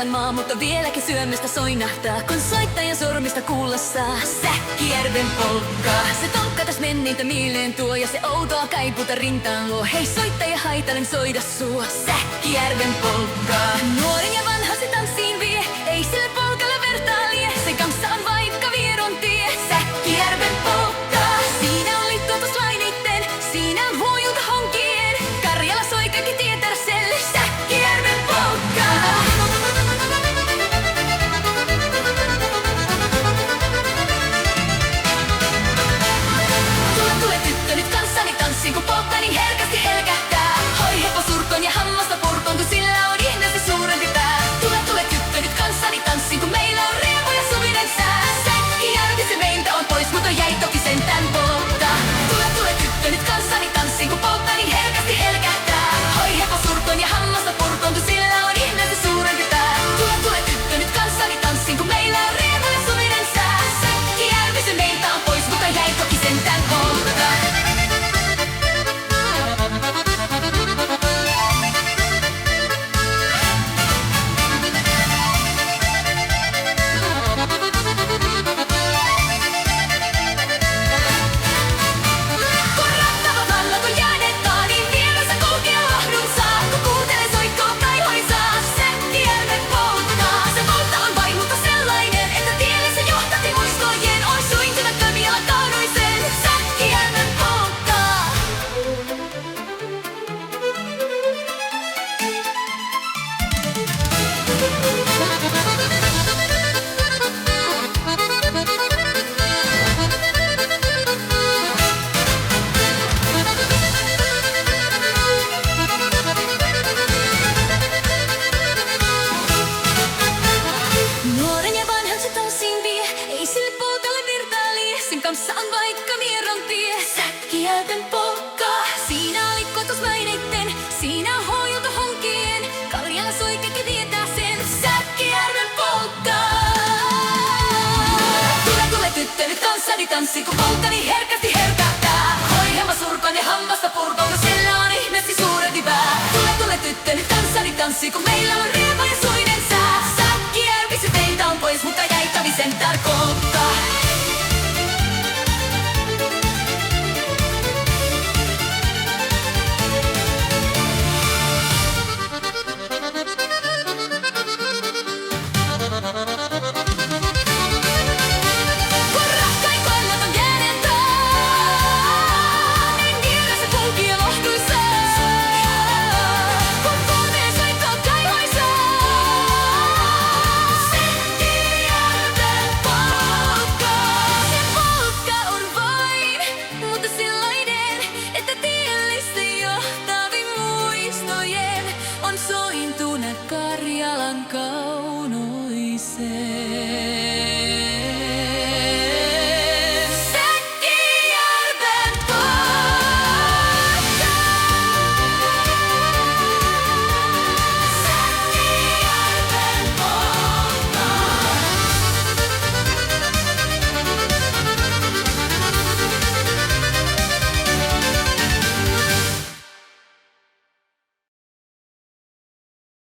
Pohjolan maa, mutta vieläkin syömistä soinahtaa, kun soittajan sormista kuulla saa Säkkijärven polkka. Se tolkka täs menneitä mieleen tuo ja se outoa kaiputa rintaan luo. Hei soittaja, haitalen soida sua, Säkkijärven polkka. Nuoren ja vanha se tanssiin vie, ei sille polkalle vertaa lie. Sen kanssa on vaikka vieron tie, Säkkijärven polkka. Siinä on liittoutuslainitten, siinä on huojulta honkien. Karjala soi kaikki tietärselle, Säkkijärven polkka. Tule tyttö nyt kanssani tanssiin, kun polttani herkästi helkähtää. Hoi hepo surkon ja hammasta purkon, kun sillä on ihmeesti suurempi pää. Tule tyttö nyt kanssani tanssiin, kun meillä on riemu ja suvinen sää. Säkkijärvi se meiltä on pois, mutta jäi toki sentään poltta. Tule tyttö nyt kanssani tanssiin, kun polttani herkästi helkähtää. Hoi hepo surkon ja hammasta purkon, kun sillä on ihmeesti suurempi pää. Tule tyttö nyt kanssani tanssiin, kun meillä on riemu ja suvinen sää. Säkkijärvi se meiltä on pois, mutta jäi toki sentään poltta. Kanssa on vaikka vieron tie, Säkkijärven polkka. Siinä on liikkutusmaineitten, siinä on huojulta honkien. Karjala soi kaikki tietää sen, Säkkijärven polkka. Tule tyttö nyt kanssani tanssi, kun polttani herkästi herkähtää. Hoi hemma surkon ja hammasta purkon, kun sillä on ihmeesti suurempi pää. Tule tyttö nyt kanssani tanssi, kun meillä on riema ja suinen sää. Säkkijärvi se teiltä on pois, mutta jäi tavi sentään polkka.